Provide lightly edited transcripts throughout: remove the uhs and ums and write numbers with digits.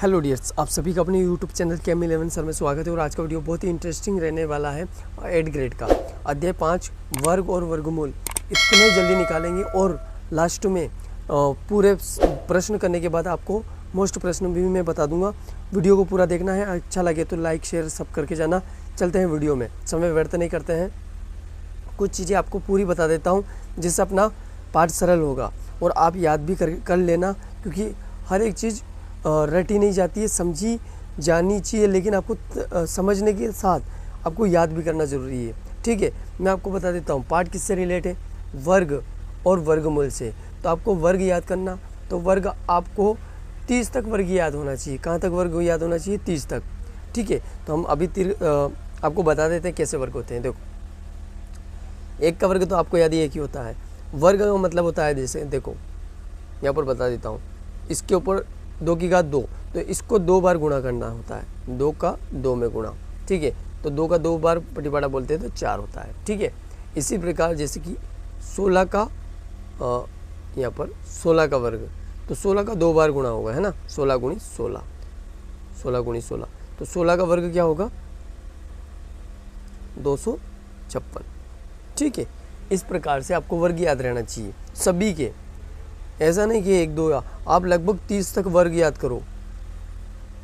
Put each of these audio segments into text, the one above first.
Hello dears, आप सभी का अपने यूट्यूब चैनल KM11 सर में स्वागत है। और आज का वीडियो बहुत ही इंटरेस्टिंग रहने वाला है। 8 ग्रेड का अध्याय 5 वर्ग और वर्गमूल इतने जल्दी निकालेंगे और लास्ट में पूरे प्रश्न करने के बाद आपको मोस्ट प्रश्न भी मैं बता दूंगा। वीडियो को पूरा देखना है, अच्छा लगे तो लाइक शेयर सब करके जाना। चलते हैं वीडियो में, समय व्यर्थ नहीं करते हैं। कुछ चीज़ें आपको पूरी बता देता हूँ जिससे अपना पाठ सरल होगा और आप याद भी कर लेना, क्योंकि हर एक चीज़ रटी नहीं जाती है, समझी जानी चाहिए, लेकिन आपको समझने के साथ आपको याद भी करना ज़रूरी है। ठीक है, मैं आपको बता देता हूँ पाठ किससे रिलेट है, वर्ग और वर्गमूल से। तो आपको वर्ग याद करना, तो वर्ग आपको 30 तक वर्ग याद होना चाहिए। कहाँ तक वर्ग याद होना चाहिए? 30 तक। ठीक है, तो हम अभी आपको बता देते हैं कैसे वर्ग होते हैं। देखो, एक का वर्ग तो आपको याद ही एक ही होता है। वर्ग का मतलब होता है, जैसे देखो यहाँ पर बता देता हूँ, इसके ऊपर 2 की घात 2, तो इसको 2 बार गुणा करना होता है। 2 का 2 में गुणा, ठीक है, तो 2 का 2 बार पटिपाड़ा बोलते हैं तो 4 होता है। ठीक है, इसी प्रकार जैसे कि 16 का यहाँ पर 16 का वर्ग, तो 16 का 2 बार गुणा होगा, है ना, 16 गुणी 16, 16 गुणी 16, तो 16 का वर्ग क्या होगा? 256। ठीक है, इस प्रकार से आपको वर्ग याद रहना चाहिए सभी के। ऐसा नहीं कि 1 2, आप लगभग 30 तक वर्ग याद करो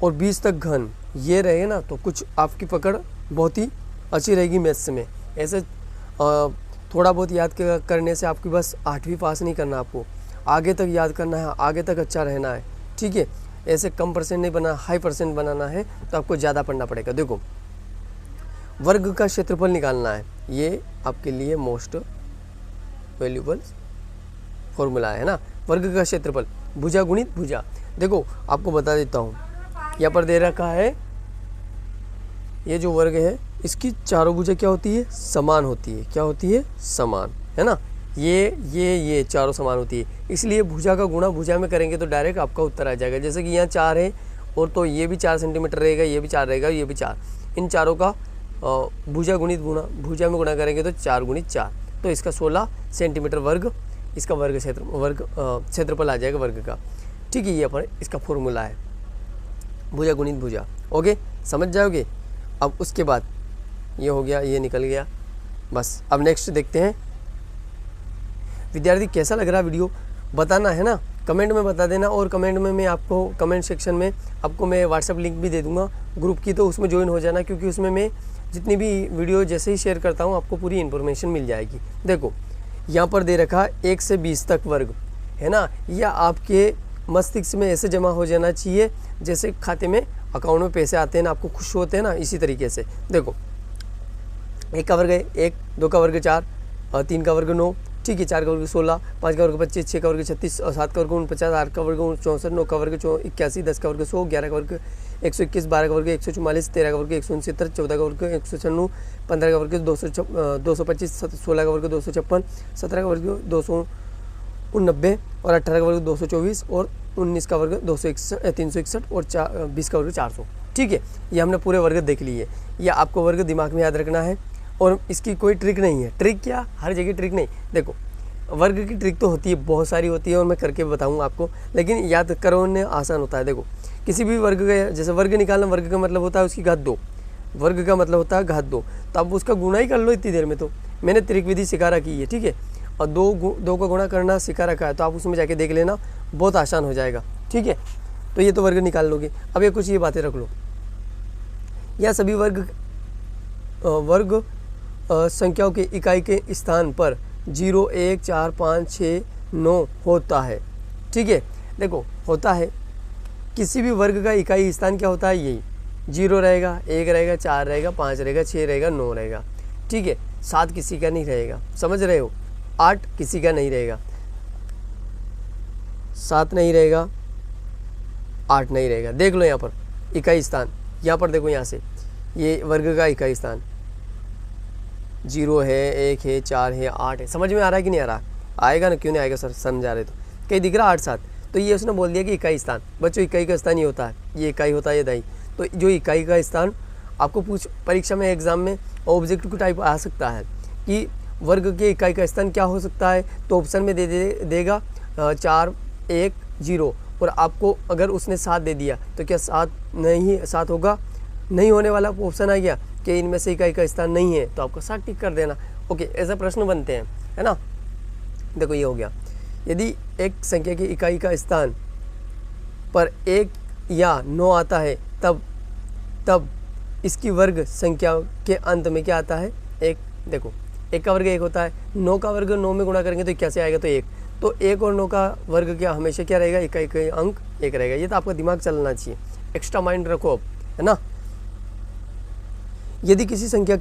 और 20 तक घन, ये रहे ना तो कुछ आपकी पकड़ बहुत ही अच्छी रहेगी मैथ्स में। ऐसे थोड़ा बहुत याद करने से आपकी बस 8वीं पास नहीं करना, आपको आगे तक याद करना है, आगे तक अच्छा रहना है। ठीक है, ऐसे कम परसेंट नहीं बना, हाई परसेंट बनाना है तो आपको ज़्यादा पढ़ना पड़ेगा। देखो, वर्ग का क्षेत्रफल निकालना है, ये आपके लिए मोस्ट वैल्यूबल फॉर्मूला है ना। वर्ग का क्षेत्रफल भुजा गुणित भुजा। देखो आपको बता देता हूँ, यहाँ पर दे रखा है ये जो वर्ग है इसकी चारों भुजा क्या होती है? समान होती है। क्या होती है? समान, है ना। ये चारों समान होती है, इसलिए भुजा का गुणा भुजा में करेंगे तो डायरेक्ट आपका उत्तर आ जाएगा। जैसे कि यहाँ 4 है और तो ये भी 4 सेंटीमीटर रहेगा, ये भी 4 रहेगा, ये भी 4, इन चारों का भुजा गुणित गुणा भुजा में गुणा करेंगे तो 4 गुणित 4, तो इसका 16 सेंटीमीटर वर्ग इसका वर्ग क्षेत्रफल आ जाएगा वर्ग का। ठीक है, ये अपन इसका फॉर्मूला है, भुजा गुणित भुजा। ओके, समझ जाओगे। अब उसके बाद ये हो गया, ये निकल गया, बस। अब नेक्स्ट देखते हैं। विद्यार्थी कैसा लग रहा वीडियो बताना है ना, कमेंट में बता देना। और कमेंट में मैं आपको कमेंट सेक्शन में आपको मैं व्हाट्सएप लिंक भी दे दूंगा ग्रुप की, तो उसमें ज्वाइन हो जाना, क्योंकि उसमें मैं जितनी भी वीडियो जैसे ही शेयर करता हूँ आपको पूरी इन्फॉर्मेशन मिल जाएगी। देखो यहाँ पर दे रखा 1 से 20 तक वर्ग, है ना। यह आपके मस्तिष्क में ऐसे जमा हो जाना चाहिए जैसे खाते में अकाउंट में पैसे आते हैं ना, आपको खुश होते हैं ना, इसी तरीके से। देखो, 1 का वर्ग है 1, 2 का वर्ग 4, 3 का वर्ग 9, ठीक है, 4 का वर्ग 16, 5 का वर्ग 25, 6 का वर्ग 36, 7 का वर्ग 49, 8 का वर्ग 64, 9 का वर्ग 81, 10 का वर्ग 100, 11 का वर्ग 121, 12 का वर्ग 144, 13 का वर्ग 169, 14 का वर्ग 196, 15 का वर्ग 225, 16 का वर्ग 256, 17 का वर्ग 289 और 18 का वर्ग 224 और 19 का वर्ग 361 और 20 का वर्ग 400। ठीक है, ये हमने पूरे वर्ग देख लिए। ये आपको वर्ग दिमाग में याद रखना है और इसकी कोई ट्रिक नहीं है। ट्रिक क्या, हर जगह ट्रिक नहीं। देखो, वर्ग की ट्रिक तो होती है, बहुत सारी होती है और मैं करके बताऊंगा आपको, लेकिन याद करने आसान होता है। देखो, किसी भी वर्ग का, जैसे वर्ग निकालना, वर्ग का मतलब होता है उसकी घात 2, वर्ग का मतलब होता है घात 2, तो आप उसका गुणा ही कर लो इतनी देर में। तो मैंने त्रिक विधि सिखा रखी है, ठीक है, और 2 का गुणा करना सिखा रखा है, तो आप उसमें जाके देख लेना, बहुत आसान हो जाएगा। ठीक है, तो ये तो वर्ग निकाल लोगे। अब ये कुछ ये बातें रख लो, यह सभी वर्ग संख्याओं के इकाई के स्थान पर 0 1 4 5 6 9 होता है। ठीक है, देखो होता है, किसी भी वर्ग का इकाई स्थान क्या होता है? यही 0 रहेगा, 1 रहेगा, 4 रहेगा, 5 रहेगा, 6 रहेगा, 9 रहेगा। ठीक है, 7 किसी का नहीं रहेगा, समझ रहे हो। 8 किसी का नहीं रहेगा, 7 नहीं रहेगा, 8 नहीं रहेगा। देख लो यहाँ पर इकाई स्थान, यहाँ पर देखो, यहाँ से ये वर्ग का इकाई स्थान 0 है, 1 है, 4 है, 8 है। समझ में आ रहा है कि नहीं आ रहा? आएगा ना, क्यों नहीं आएगा सर, समझा रहे तो कहीं दिख रहा 8 7, तो ये उसने बोल दिया कि इकाई स्थान। बच्चों, इकाई का स्थान ये होता है, ये इकाई होता है, ये दाई। तो जो इकाई का स्थान आपको परीक्षा में, एग्जाम में ऑब्जेक्टिव टाइप आ सकता है कि वर्ग के इकाई का स्थान क्या हो सकता है, तो ऑप्शन में देगा 4 1 0 और आपको अगर उसने 7 दे दिया तो क्या 7 होगा? नहीं होने वाला ऑप्शन आ गया कि इनमें से इकाई का स्थान नहीं है, तो आपको 7 टिक कर देना। ओके, ऐसा प्रश्न बनते हैं, है ना। देखो ये हो गया, यदि एक संख्या की इकाई का स्थान पर 1 या 9 आता है तब इसकी वर्ग संख्या के अंत में क्या आता है? 1। देखो 1 का वर्ग 1 होता है, 9 का वर्ग 9 में गुणा करेंगे तो कैसे आएगा? तो 1। तो 1 और 9 का वर्ग क्या हमेशा क्या रहेगा? इकाई का अंक 1 रहेगा। ये तो आपका दिमाग चलना चाहिए, एक्स्ट्रा माइंड रखो अब, है ना। यदि किसी संख्या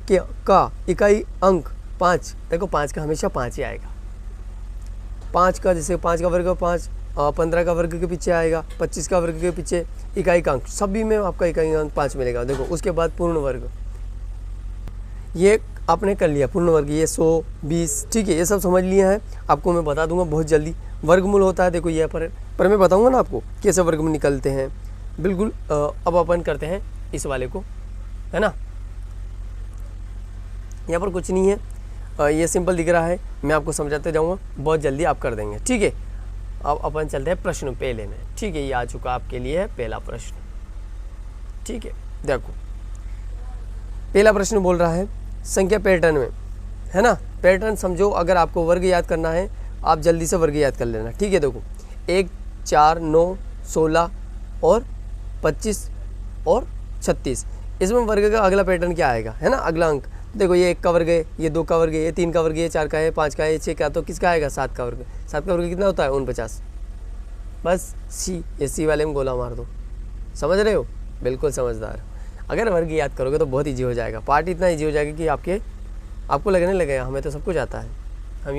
का इकाई अंक 5, देखो 5 का हमेशा 5 ही आएगा। 5 का, जैसे 5 का वर्ग 5, 15 का वर्ग के पीछे आएगा, 25 का वर्ग के पीछे इकाई का अंक, सभी में आपका इकाई अंक 5 मिलेगा। देखो उसके बाद पूर्ण वर्ग, ये आपने कर लिया पूर्ण वर्ग, ये 100, 20, ठीक है, ये सब समझ लिया है। आपको मैं बता दूंगा बहुत जल्दी वर्गमूल होता है। देखो ये पर मैं बताऊंगा ना आपको कैसे वर्गमूल निकलते हैं, बिल्कुल। अब अपन करते हैं इस वाले को, है ना। यहाँ पर कुछ नहीं है, ये सिंपल दिख रहा है, मैं आपको समझाते जाऊँगा, बहुत जल्दी आप कर देंगे, ठीक है। अब अपन चलते हैं प्रश्न पहले में, ठीक है। ये आ चुका आपके लिए है पहला प्रश्न, ठीक है। देखो पहला प्रश्न बोल रहा है संख्या पैटर्न में, है ना। पैटर्न समझो, अगर आपको वर्ग याद करना है आप जल्दी से वर्ग याद कर लेना, ठीक है। देखो 1, 4, 9, 16 और 25 और 36, इसमें वर्ग का अगला पैटर्न क्या आएगा, है ना, अगला अंक। देखो ये 1 का वर्ग है, ये 2 का वर्ग है, ये 3 का वर्ग है, ये 4 का है, 5 का है, 6 का, तो किसका आएगा? 7 का वर्ग। 7 का वर्ग कितना होता है? 49। बस सी, ये सी वाले में गोला मार दो, समझ रहे हो? बिल्कुल समझदार। अगर वर्ग याद करोगे तो बहुत ईजी हो जाएगा, पार्ट इतना ईजी हो जाएगा कि आपको लगने लगेगा हमें तो सब कुछ आता है, हम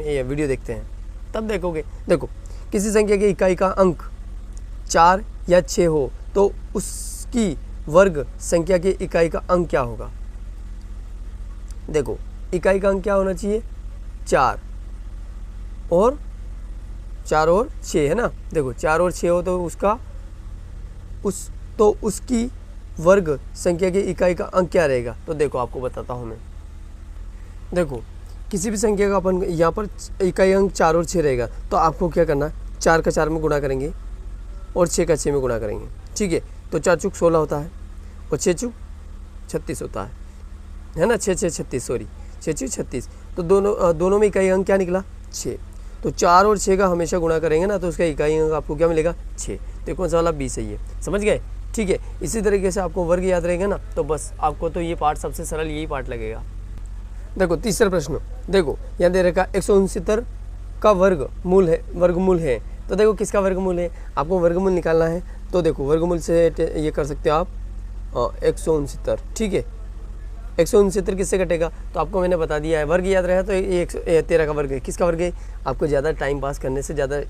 ये वीडियो देखते हैं तब देखोगे। देखो किसी संख्या की इकाई का अंक 4 या 6 हो तो उसकी वर्ग संख्या की इकाई का अंक क्या होगा? देखो इकाई का अंक क्या होना चाहिए? 4 और 6, है ना। देखो 4 और 6 हो तो उसकी वर्ग संख्या की इकाई का अंक क्या रहेगा? तो देखो आपको बताता हूँ मैं। देखो किसी भी संख्या का अपन यहाँ पर इकाई अंक 4 और 6 रहेगा, तो आपको क्या करना है? 4 का 4 में गुणा करेंगे और 6 का 6 में गुणा करेंगे, ठीक है। तो 4 चूक 16 होता है और 6 चूक 36 होता है ना। 6 6 36, सॉरी 6 6 36। तो दोनों में इकाई अंक क्या निकला? 6। तो 4 और 6 का हमेशा गुणा करेंगे ना, तो उसका इकाई अंक आपको क्या मिलेगा? 6। तो कौन सा वाला? बी सही है, समझ गए, ठीक है। इसी तरीके से आपको वर्ग याद रहेगा ना, तो बस आपको तो ये पार्ट सबसे सरल यही पार्ट लगेगा। देखो तीसरा प्रश्न, देखो यहाँ दे रखा 169 का वर्गमूल है। तो देखो किसका वर्गमूल है? आपको वर्गमूल निकालना है, तो देखो वर्गमूल से ये कर सकते हो आप 169, ठीक है। 169 किससे कटेगा? तो आपको मैंने बता दिया है, वर्ग याद रहा तो ये 13 का वर्ग है। किसका वर्ग है? आपको ज़्यादा टाइम पास करने से ज़्यादा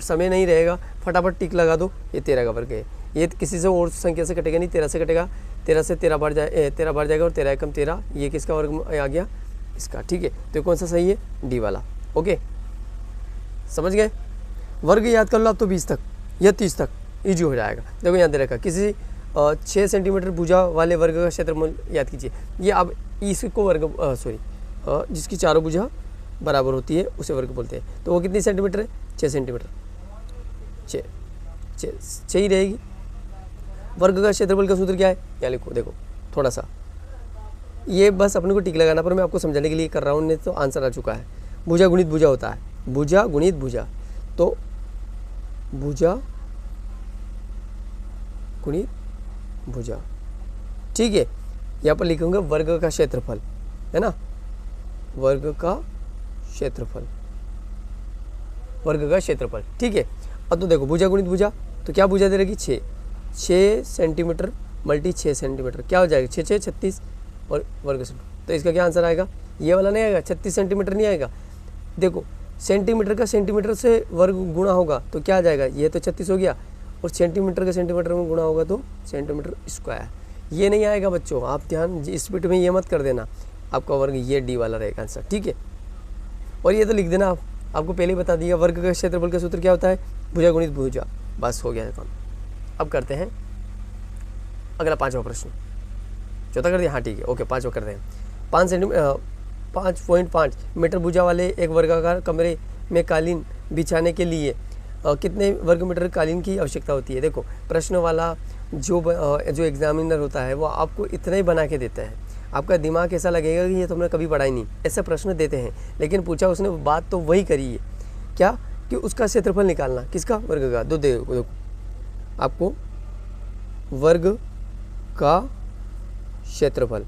समय नहीं रहेगा, फटाफट टिक लगा दो, ये 13 का वर्ग है। ये किसी से और संख्या से कटेगा नहीं, 13 से कटेगा, 13 से 13 बढ़ जाएगा और 13 कम 13, ये किसका वर्ग आ गया? इसका, ठीक है। तो कौन सा सही है? डी वाला। ओके समझ गए? वर्ग याद कर लो आप तो 20 तक या 30 तक ईजी हो जाएगा। देखो यहाँ दे रखा किसी 6 सेंटीमीटर भुजा वाले वर्ग का क्षेत्रफल याद कीजिए। ये अब इसको वर्ग जिसकी चारों भुजा बराबर होती है उसे वर्ग बोलते हैं। तो वो कितनी सेंटीमीटर है? 6 सेंटीमीटर, 6 ही रहेगी। वर्ग का क्षेत्रफल का सूत्र क्या है? क्या लिखो, देखो थोड़ा सा ये बस अपने को टिक लगाना, पर मैं आपको समझाने के लिए कर रहा हूँ, नहीं तो आंसर आ चुका है। भुजा गुणित भुजा होता है, भुजा गुणित भुजा, तो भुजा गुणित भुजा, ठीक है। यहाँ पर लिखूंगा वर्ग का क्षेत्रफल, है ना, वर्ग का क्षेत्रफल, वर्ग का क्षेत्रफल, ठीक है। अब तो देखो भुजा गुणित भुजा, तो क्या भुजा दे रहेगी? 6 सेंटीमीटर मल्टी 6 सेंटीमीटर, क्या हो जाएगा? 6 6 36 और वर्ग सेंटीमीटर। तो इसका क्या आंसर आएगा? ये वाला नहीं आएगा, 36 सेंटीमीटर नहीं आएगा। देखो सेंटीमीटर का सेंटीमीटर से वर्ग गुणा होगा तो क्या आ जाएगा? ये तो 36 हो गया, और सेंटीमीटर का सेंटीमीटर में गुणा होगा तो सेंटीमीटर स्क्वायर, ये नहीं आएगा बच्चों। आप ध्यान इस बिट में ये मत कर देना, आपका वर्ग ये डी वाला रहेगा आंसर, ठीक है। और ये तो लिख देना आप, आपको पहले ही बता दिया वर्ग का क्षेत्रफल का सूत्र क्या होता है? भुजा गुणित भुजा, बस हो गया काम। अब करते हैं अगला 5वां प्रश्न। चौथा कर दिया? हाँ ठीक है, ओके 5वां करते हैं। 5.5 मीटर भुजा वाले एक वर्गाकार कमरे में कालीन बिछाने के लिए कितने वर्ग मीटर कालीन की आवश्यकता होती है। देखो प्रश्न वाला जो एग्जामिनर होता है वो आपको इतना ही बना के देता है, आपका दिमाग ऐसा लगेगा कि ये तुमने कभी पढ़ा ही नहीं, ऐसे प्रश्न देते हैं। लेकिन पूछा उसने बात तो वही करी है, क्या कि उसका क्षेत्रफल निकालना, किसका, वर्ग का। देखो आपको वर्ग का क्षेत्रफल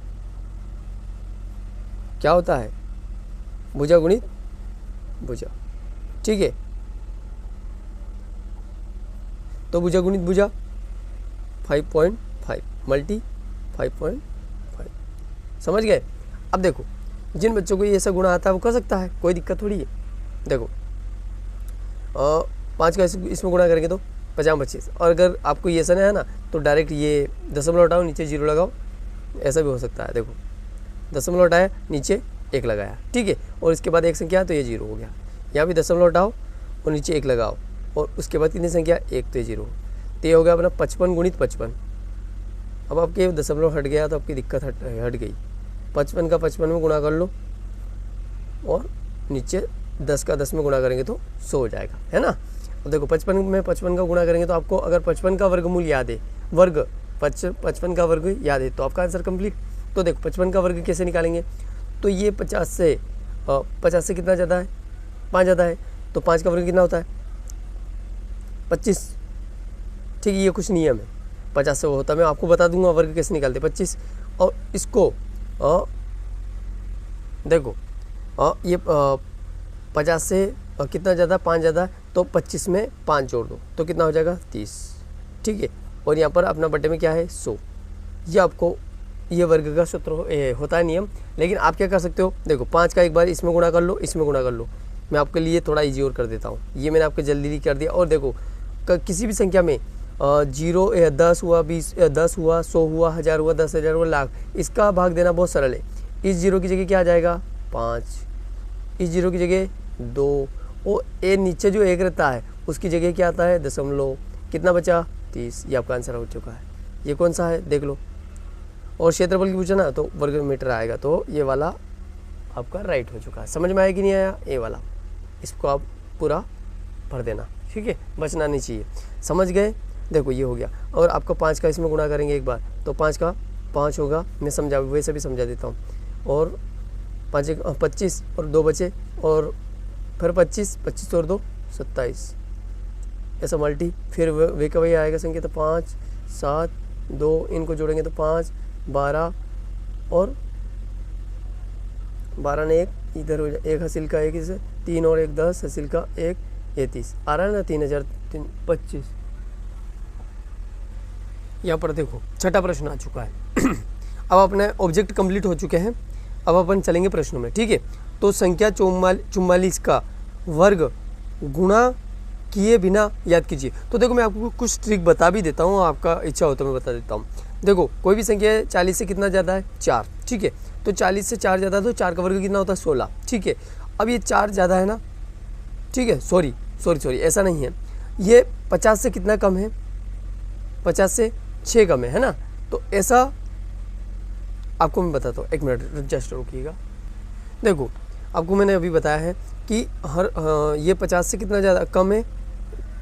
क्या होता है, भुजा गुणित भुजा, ठीक है। तो भुजा गुणित भुजा 5.5 मल्टी 5.5, समझ गए। अब देखो जिन बच्चों को ये ऐसा गुणा आता है वो कर सकता है, कोई दिक्कत थोड़ी है। देखो 5 का इसमें गुणा करेंगे तो 50-25, और अगर आपको ये ऐसा नहीं है ना तो डायरेक्ट ये दशमलव हटाओ, नीचे 0 लगाओ, ऐसा भी हो सकता है। देखो दशमलव हटाया, नीचे 1 लगाया, ठीक है, और इसके बाद एक संख्या तो ये 0 हो गया। यहाँ भी दशमलव हटाओ और नीचे 1 लगाओ, और उसके बाद कितनी संख्या, 1 तो ये 0, तो ये हो गया अपना 55 गुणित 55। अब आपके दशमलव हट गया तो आपकी दिक्कत हट गई। 55 का 55 में गुणा कर लो, और नीचे 10 का 10 में गुणा करेंगे तो 100 हो जाएगा, है ना। अब देखो 55 में 55 का गुणा करेंगे तो आपको अगर 55 का वर्गमूल याद है, 55 का वर्ग याद है तो आपका आंसर कंप्लीट। तो देखो 55 का वर्ग कैसे निकालेंगे, तो ये 50 से कितना ज़्यादा है, 5 ज़्यादा है, तो 5 का वर्ग कितना होता है, 25, ठीक है। ये कुछ नियम है, 50 से वो होता है, मैं आपको बता दूंगा वर्ग कैसे निकालते 25। और इसको देखो ये 50 से कितना ज़्यादा, 5 ज़्यादा, तो 25 में 5 जोड़ दो तो कितना हो जाएगा 30, ठीक है। और यहाँ पर अपना बटे में क्या है 100। ये आपको ये वर्ग का सूत्र होता है नियम। लेकिन आप क्या कर सकते हो, देखो 5 का एक बार इसमें गुणा कर लो, इसमें गुणा कर लो। मैं आपके लिए थोड़ा इजी और कर देता हूँ, ये मैंने आपको जल्दी कर दिया। और देखो किसी भी संख्या में 0 10 हुआ, 20 10 हुआ, 100 हुआ, 1000 हुआ, 10,000 हुआ, लाख, इसका भाग देना बहुत सरल है। इस 0 की जगह क्या आ जाएगा 5, इस 0 की जगह 2, और ए नीचे जो 1 रहता है उसकी जगह क्या आता है दशमलव, कितना बचा 30। ये आपका आंसर हो चुका है। ये कौन सा है देख लो। और क्षेत्रफल की पूछा ना तो वर्ग मीटर आएगा, तो ये वाला आपका राइट हो चुका है। समझ में आया कि नहीं आया, ये वाला इसको आप पूरा भर देना, ठीक है, बचना नहीं चाहिए। समझ गए, देखो ये हो गया। और आपका 5 का इसमें गुणा करेंगे एक बार तो 5 का 5 होगा, मैं समझा वैसे भी समझा देता हूँ। और 5 25 और 2 बचे, और फिर 25 और 2 27, ऐसा मल्टी, फिर वे का वही आएगा संख्या, तो 5 7 2 इनको जोड़ेंगे तो 5 12, और 12 ने 1 इधर हो जाए, 1 हासिल का 1 इसे 3 और 1 10 हासिल का 1 30 आ रहा है ना, 3025। यहाँ पर देखो छठा प्रश्न आ चुका है। अब अपने ऑब्जेक्ट कंप्लीट हो चुके हैं, अब अपन चलेंगे प्रश्नों में, ठीक है। तो संख्या 44 का वर्ग गुणा किए बिना याद कीजिए। तो देखो मैं आपको कुछ ट्रिक बता भी देता हूँ, आपका इच्छा हो तो मैं बता देता हूँ। देखो कोई भी संख्या है 40 से कितना ज़्यादा है 4, ठीक है। तो 40 से 4 ज़्यादा, तो 4 का वर्ग कितना होता है 16, ठीक है। अब ये 4 ज़्यादा है ना, ठीक है, सॉरी ऐसा नहीं है, ये 50 से कितना कम है, 50 से 6 कम है ना। तो ऐसा आपको मैं बताता हूँ, 1 मिनट जस्ट रुकिएगा। देखो आपको मैंने अभी बताया है कि ये 50 से कितना ज़्यादा कम है,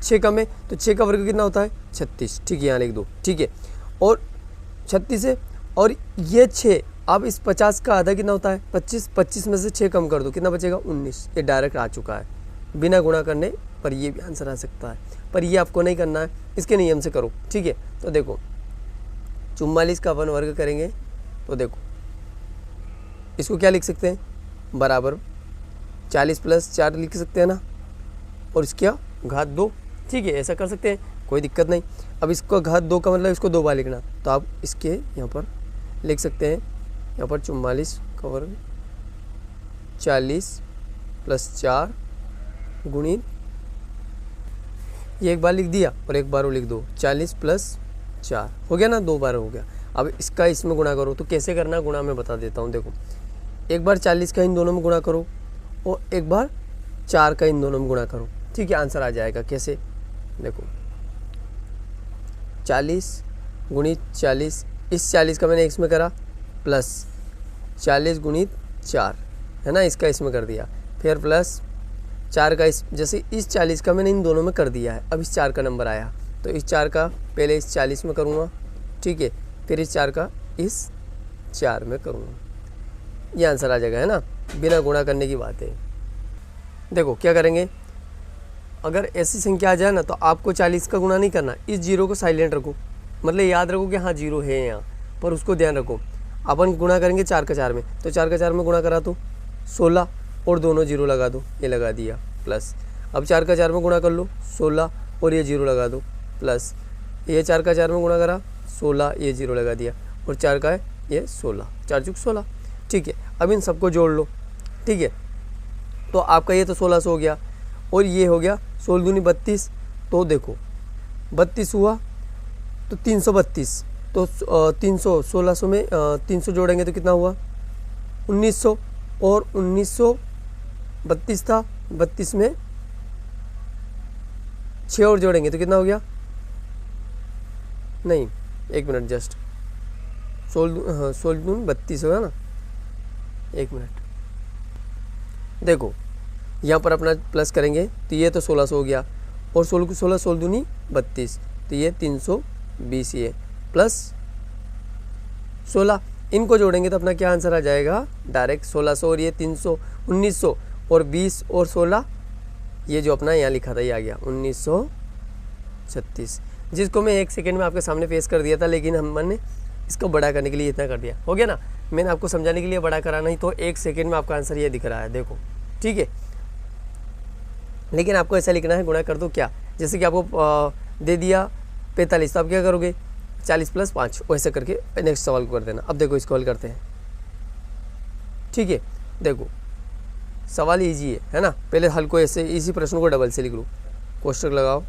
6 कम है, तो 6 का वर्ग कितना होता है 36, ठीक है, यहाँ लिख दो, ठीक है। और 36 है, और ये 6, अब इस 50 का आधा कितना होता है 25, 25 में से 6 कम कर दो, कितना बचेगा 19। ये डायरेक्ट आ चुका है बिना गुणा करने, पर ये भी आंसर आ सकता है, पर ये आपको नहीं करना है, इसके नियम से करो, ठीक है। तो देखो 44 का अपन वर्ग करेंगे तो देखो इसको क्या लिख सकते हैं, बराबर 40 + 4 लिख सकते हैं ना, और इसका घात 2, ठीक है, ऐसा कर सकते हैं, कोई दिक्कत नहीं। अब इसको घात 2 का मतलब इसको 2 बार लिखना, तो आप इसके यहाँ पर लिख सकते हैं, यहाँ पर 44 का वर्ग 40 + 4 गुणित, ये एक बार लिख दिया और एक बार वो लिख दो, 40 + 4 हो गया ना, 2 बार हो गया। अब इसका इसमें गुणा करो, तो कैसे करना गुणा मैं बता देता हूँ। देखो एक बार 40 का इन दोनों में गुणा करो, और एक बार 4 का इन दोनों में गुणा करो, ठीक है, आंसर आ जाएगा। कैसे, देखो 40 गुणित 40, इस 40 का मैंने इसमें करा, प्लस 40 गुणित 4 है ना, इसका इसमें कर दिया, फिर प्लस 4 का जैसे इस 40 का मैंने इन दोनों में कर दिया है, अब इस 4 का नंबर आया तो इस 4 का पहले इस 40 में करूँगा, ठीक है, फिर इस 4 का इस 4 में करूँगा, ये आंसर आ जाएगा, है ना, बिना गुणा करने की बात है। देखो क्या करेंगे, अगर ऐसी संख्या आ जाए ना तो आपको 40 का गुणा नहीं करना, इस जीरो को साइलेंट रखो, मतलब याद रखो कि हाँ जीरो है यहाँ पर, उसको ध्यान रखो। अपन गुणा करेंगे 4 का 4 में, तो 4 का 4 में गुणा करा तो 16 और दोनों जीरो लगा दो, ये लगा दिया प्लस। अब 4 का 4 में गुणा कर लो 16 और ये जीरो लगा दो प्लस, ये 4 का 4 में गुणा करा 16, ये जीरो लगा दिया और 4 का है ये 16, 4 चुक 16, ठीक है। अब इन सबको जोड़ लो, ठीक है, तो आपका ये तो 1600 हो गया और ये हो गया 16 दूनी 32, तो देखो 32 हुआ तो 332, तो 300 1600 में 300 जोड़ेंगे तो कितना हुआ 1900, और 1932 था, 32 में 6 और जोड़ेंगे तो कितना हो गया, नहीं 1 मिनट जस्ट, 16 दूनी 32 होगा ना, 1 मिनट, देखो यहाँ पर अपना प्लस करेंगे तो ये तो 1600 हो गया और 16 को 16 दूनी 32, तो ये 320, ये प्लस 16, इनको जोड़ेंगे तो अपना क्या आंसर आ जाएगा डायरेक्ट 1600 और ये 300 1900 और 20 और 16, ये जो अपना यहाँ लिखा था ये आ गया 1936, जिसको मैं 1 सेकेंड में आपके सामने पेश कर दिया था, लेकिन हमने इसको बड़ा करने के लिए इतना कर दिया, हो गया ना, मैंने आपको समझाने के लिए बड़ा करा, नहीं तो 1 सेकेंड में आपका आंसर ये दिख रहा है, देखो, ठीक है। लेकिन आपको ऐसा लिखना है, गुणा कर दो क्या, जैसे कि आपको दे दिया 45, तो आप क्या करोगे 40 + 5, वैसे करके नेक्स्ट सवाल को कर देना। अब देखो इसको हल करते हैं, ठीक है, देखो सवाल इजी है ना, पहले हल को ऐसे इसी प्रश्न को डबल से लिख लो, कोष्टक लगाओ,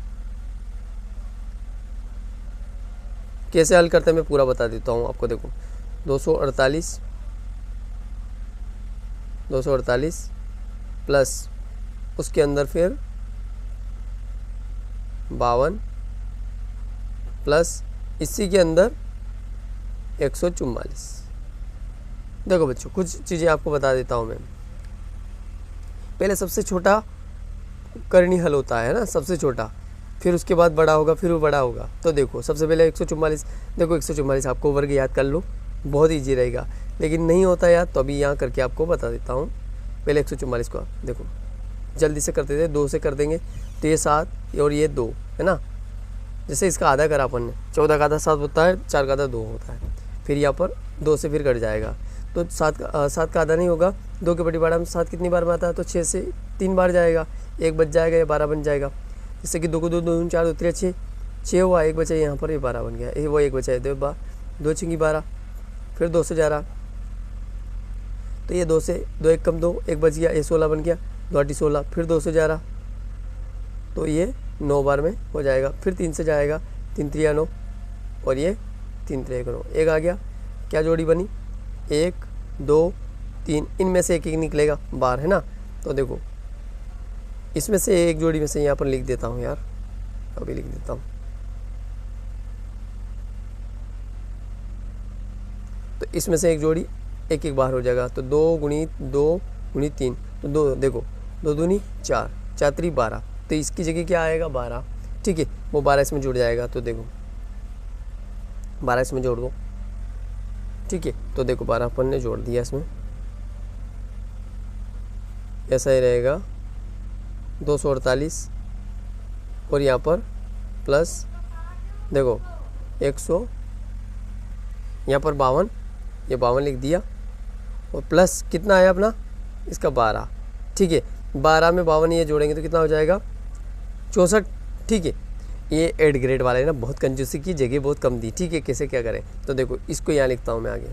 कैसे हल करते हैं मैं पूरा बता देता हूँ आपको। देखो 248 प्लस उसके अंदर फिर 52 प्लस इसी के अंदर 144। देखो बच्चों कुछ चीज़ें आपको बता देता हूँ मैं, पहले सबसे छोटा करनी हल होता है ना, सबसे छोटा, फिर उसके बाद बड़ा होगा, फिर वो बड़ा होगा। तो देखो सबसे पहले 144, देखो 144 आपको वर्ग याद कर लो, बहुत ईजी रहेगा, लेकिन नहीं होता याद तो अभी यहाँ करके आपको बता देता हूँ। पहले 144 को देखो जल्दी से करते थे, 2 से कर देंगे तो ये 7 और ये 2 है ना, जैसे इसका आधा करा अपन ने, 14 का आधा 7 होता है, 4 का आधा 2 होता है, फिर यहाँ पर 2 से फिर कट जाएगा, तो 7 का आधा नहीं होगा, 2 के बटी बारह में 7 कितनी बार में आता है, तो 6 से 3 बार जाएगा, 1 बच जाएगा, ये 12 बन जाएगा, जैसे कि 2 को 2 2 4 2 3 6 हुआ, 1 बचा यहाँ पर, ये 12 बन गया, ये वो 1 बचा है, 2 छिंगी 12, फिर 2 से जा रहा, तो ये 2 से 2 1 कम 2, 1 बच गया, ये 16 बन गया, 2 8 16, फिर 2 से जा रहा तो ये 9 बार में हो जाएगा, फिर 3 से जाएगा, 3 3 9 और ये 3 3 9, 1 आ गया, क्या जोड़ी बनी 1 2 3, इनमें से एक निकलेगा बार, है ना। तो देखो इसमें से एक जोड़ी में से यहाँ पर लिख देता हूँ यार, अभी लिख देता हूँ, तो इसमें से एक जोड़ी एक बार हो जाएगा, तो 2 गुणी 3, तो 2 देखो 2 दूनी 4, 4 3 12, तो इसकी जगह क्या आएगा 12, ठीक है, वो 12 इसमें जुड़ जाएगा, तो देखो 12 इसमें जोड़ दो, ठीक है, तो देखो 12 अपन ने जोड़ दिया इसमें, ऐसा ही रहेगा 248 और यहाँ पर प्लस देखो 100, यहाँ पर 52, ये 52 लिख दिया और प्लस कितना आया अपना इसका 12, ठीक है, 12 में 52 ये जोड़ेंगे तो कितना हो जाएगा 64, ठीक है। ये 8 ग्रेड वाले ना बहुत कंजूसी की, जगह बहुत कम दी, ठीक है, कैसे क्या करें, तो देखो इसको यहाँ लिखता हूँ मैं आगे,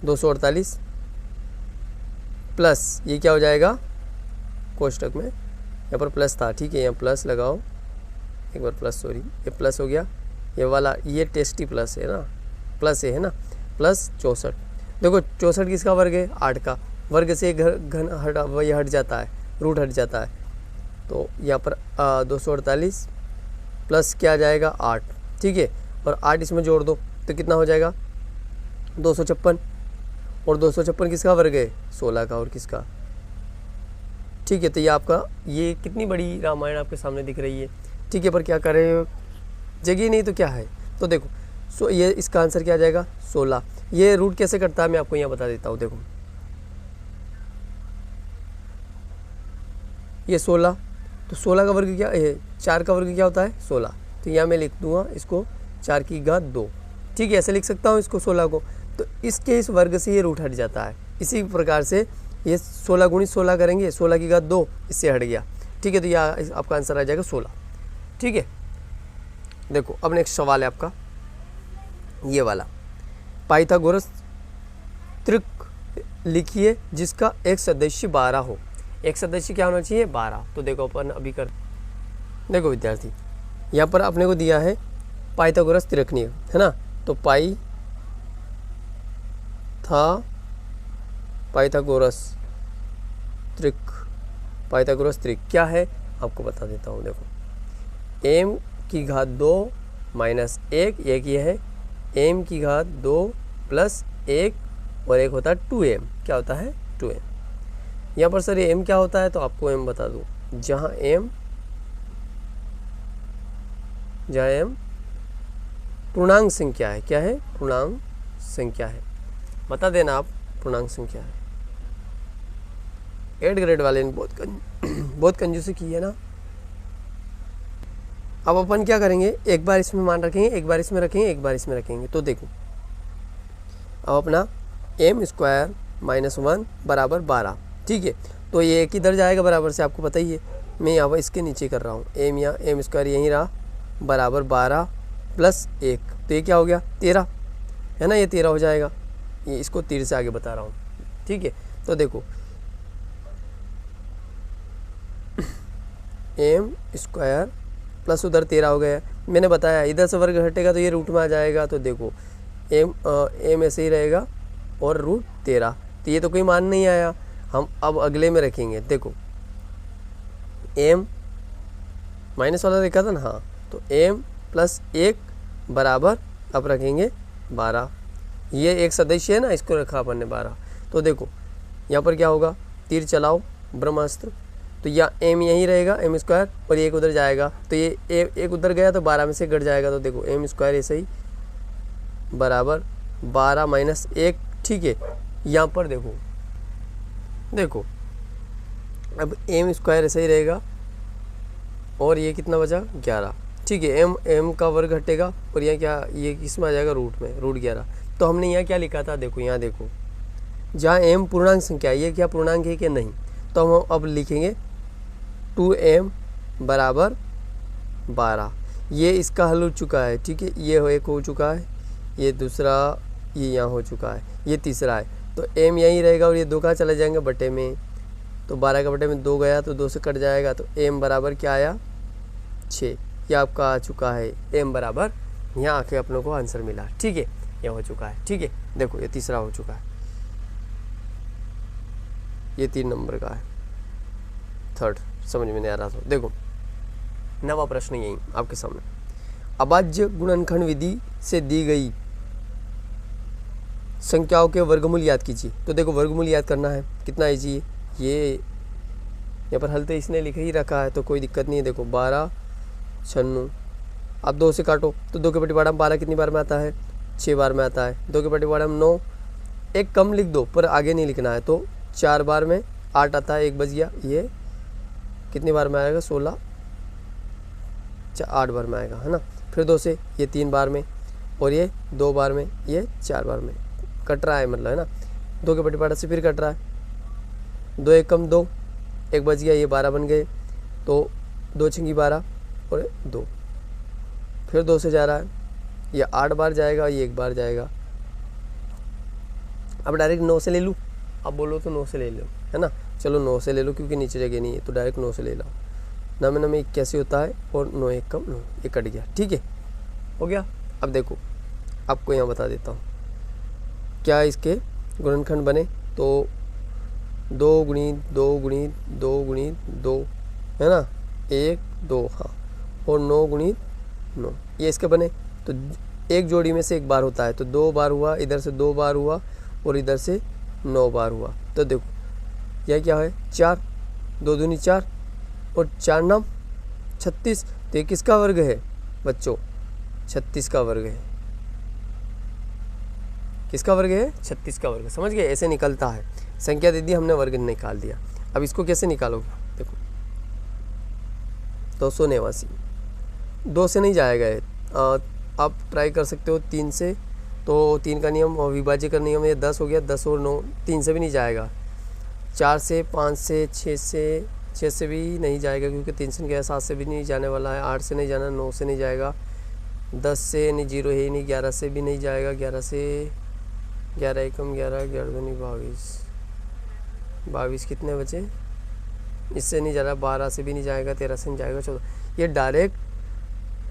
248 प्लस ये क्या हो जाएगा कोष्टक में, यहाँ पर प्लस था, ठीक है, यहाँ प्लस लगाओ एक बार, प्लस सॉरी ये प्लस हो गया, ये वाला ये टेस्टी प्लस है ना, प्लस है ना, प्लस 64, देखो 64 किसका वर्ग है 8 का, वर्ग से घन हट वही हट जाता है, रूट हट जाता है, तो यहाँ पर 248 प्लस क्या आ जाएगा 8, ठीक है, और 8 इसमें जोड़ दो तो कितना हो जाएगा 256, और 256 किसका वर्ग है 16 का, और किसका ठीक है। तो ये आपका, ये कितनी बड़ी रामायण आपके सामने दिख रही है, ठीक है। पर क्या करें, जगह नहीं तो क्या है। तो देखो ये इसका आंसर क्या आ जाएगा 16। ये रूट कैसे कटता है मैं आपको यहाँ बता देता हूँ। देखो ये 16, तो 16 का वर्ग क्या है, 4 का वर्ग क्या होता है 16। तो यहाँ मैं लिख दूंगा इसको 4 की घात 2, ठीक है। ऐसे लिख सकता हूँ इसको 16 को। तो इसके इस वर्ग से ये रूट हट जाता है। इसी प्रकार से ये 16 गुणित 16 करेंगे, 16 की घात 2 इससे हट गया, ठीक है। तो यह आपका आंसर आ जाएगा 16, ठीक है। देखो अब नेक्स्ट सवाल है आपका ये वाला, पाइथागोरस त्रिक लिखिए जिसका एक सदस्य 12 हो। एक सदस्य क्या होना चाहिए 12। तो देखो अपन अभी कर, देखो विद्यार्थी यहाँ पर अपने को दिया है पाइथागोरस त्रिकोणीय, है ना। तो पाइथागोरस त्रिक क्या है आपको बता देता हूँ। देखो m की घात 2 माइनस 1, एक ये है m की घात 2 प्लस 1 और एक होता है 2m, क्या होता है 2m। यहाँ पर सर ये m क्या होता है, तो आपको m बता दूँ। जहाँ m पूर्णांक संख्या है, क्या है पूर्णांक संख्या है, बता देना आप पूर्णांक संख्या है। 8 ग्रेड वाले ने बहुत कंजूसी की है ना। अब अपन क्या करेंगे, एक बार इसमें मान रखेंगे, एक बार इसमें रखेंगे, एक बार इसमें रखेंगे। तो देखो अब अपना m स्क्वायर माइनस 1 बराबर 12, ठीक है। तो ये एक इधर जाएगा बराबर से, आपको पता ही है। मैं यहाँ पर इसके नीचे कर रहा हूँ, m या m स्क्वायर यहीं रहा बराबर 12 प्लस 1, तो ये क्या हो गया 13, है ना। ये 13 हो जाएगा, ये इसको तीर से आगे बता रहा हूँ, ठीक है। तो देखो m स्क्वायर प्लस उधर 13 हो गया, मैंने बताया इधर से वर्ग हटेगा तो ये रूट में आ जाएगा। तो देखो m ऐसे ही रहेगा और रूट 13, तो ये तो कोई मान नहीं आया। हम अब अगले में रखेंगे, देखो m माइनस वाला देखा था ना, हाँ। तो m प्लस 1 बराबर अब रखेंगे 12, ये एक सदस्य है ना, इसको रखा अपन ने 12। तो देखो यहाँ पर क्या होगा, तीर चलाओ ब्रह्मास्त्र, तो या m यहीं रहेगा m स्क्वायर और एक उधर जाएगा, तो ये एक उधर गया तो 12 में से घट जाएगा। तो देखो m स्क्वायर ऐसे ही बराबर 12 माइनस 1, ठीक है। यहाँ पर देखो अब m स्क्वायर ऐसे ही रहेगा और ये कितना बचा 11, ठीक है। m का वर्ग हटेगा और यहाँ क्या, ये किसमें आ जाएगा रूट में, रूट 11। तो हमने यहाँ क्या लिखा था, देखो यहाँ देखो, जहाँ m पूर्णांक संख्या है, ये क्या पूर्णांक है कि नहीं। तो हम अब लिखेंगे 2m बराबर 12, ये इसका हल हो चुका है, ठीक है। ये एक हो चुका है, ये दूसरा ये यहाँ हो चुका है, ये तीसरा है। तो m यहीं रहेगा और ये 2 कहाँ चले जाएंगे बटे में, तो 12 का बटे में 2 गया तो 2 से कट जाएगा। तो m बराबर क्या आया 6, ये आपका आ चुका है m बराबर, यहाँ आके अपनों को आंसर मिला, ठीक है। ये हो चुका है, ठीक है। देखो ये तीसरा हो चुका है, ये 3 नंबर का है, थर्ड समझ में नहीं आ रहा। तो देखो नवा प्रश्न यही आपके सामने, अभाज्य गुणनखंड विधि से दी गई संख्याओं के वर्गमूल याद कीजिए। तो देखो वर्गमूल याद करना है, कितना ईजी है ये, यहाँ पर हल तो इसने लिख ही रखा है तो कोई दिक्कत नहीं है। देखो 12 96, अब 2 से काटो तो 2 के बटे 12 कितनी बार में आता है 6 बार में आता है। 2 के बटे 9, एक कम लिख दो पर आगे नहीं लिखना है, तो 4 बार में 8 आता है, 1 बच गया। ये कितनी बार में आएगा 16, 8 बार में आएगा, है ना। फिर 2 से ये 3 बार में और ये 2 बार में, ये 4 बार में कट रहा है, मतलब है ना। 2 के बटे 12 से फिर कट रहा है, 2 1 कम 2, 1 बच गया, ये 12 बन गए। तो 2 छंगी 12 और 2, फिर 2 से जा रहा है, ये 8 बार जाएगा, ये 1 बार जाएगा। अब डायरेक्ट 9 से ले लूँ, अब बोलो तो 9 से ले लो, है ना। चलो 9 से ले लो क्योंकि नीचे जगह नहीं है, तो डायरेक्ट 9 से ले लो। 9 में 9 81 होता है और 9 1 कम 9, ये कट गया, ठीक है, हो गया। अब देखो आपको यहाँ बता देता हूँ क्या इसके गुणनखंड बने, तो 2 गुणित 2 गुणित 2 गुणित 2, है ना, 1 2, हाँ, और 9 गुणित 9, ये इसके बने। तो एक जोड़ी में से 1 बार होता है, तो 2 बार हुआ, इधर से 2 बार हुआ और इधर से 9 बार हुआ। तो देखो यह क्या है 4, 2 दूनी 4 और 4 नाम 36। तो ये किसका वर्ग है बच्चों? 36 का वर्ग है। किसका वर्ग है? 36 का वर्ग। समझ गए? ऐसे निकलता है। संख्या दे दी हमने, वर्ग निकाल दिया। अब इसको कैसे निकालोगे? देखो 289, 2 से नहीं जाएगा ये। आप ट्राई कर सकते हो 3 से। तो 3 का नियम और विभाज्य का नियम, ये 10 हो गया। 10 और 9, 3 से भी नहीं जाएगा। 4 से, 5 से, 6 से भी नहीं जाएगा क्योंकि 3 से गया। 7 से भी नहीं जाने वाला है। 8 से नहीं जाना, 9 से नहीं जाएगा। 10 से नहीं, 0 है ही नहीं। 11 से भी नहीं जाएगा। 11 से 11 एकम 11, 11 दूनी 22, 22 कितने बचे? इससे नहीं जा रहा। 12 से भी नहीं जाएगा। 13 से नहीं जाएगा। 14, ये डायरेक्ट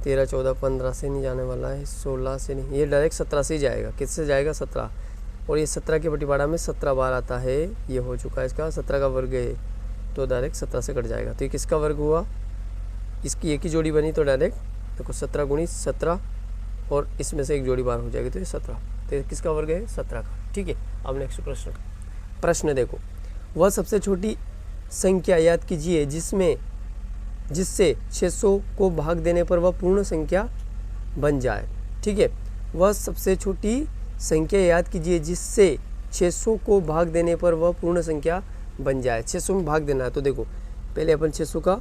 13, 14, 15 से नहीं जाने वाला है। 16 से नहीं, ये डायरेक्ट 17 से ही जाएगा। किससे जाएगा? 17। और ये 17 के बटीवाड़ा में 17 बार आता है। ये हो चुका है इसका। 17 का वर्ग है तो डायरेक्ट 17 से कट जाएगा। तो ये किसका वर्ग हुआ? इसकी एक ही जोड़ी बनी तो डायरेक्ट देखो 17 गुणी 17 और इसमें से एक जोड़ी बार हो जाएगी तो ये 17। तो ये किसका वर्ग है? 17 का। ठीक है। अब नेक्स्ट प्रश्न देखो, वह सबसे छोटी संख्या याद कीजिए जिससे 600 को भाग देने पर वह पूर्ण संख्या बन जाए। ठीक है। वह सबसे छोटी संख्या याद कीजिए जिससे 600 को भाग देने पर वह पूर्ण संख्या बन जाए। 600 में भाग देना है तो देखो पहले अपन 600 का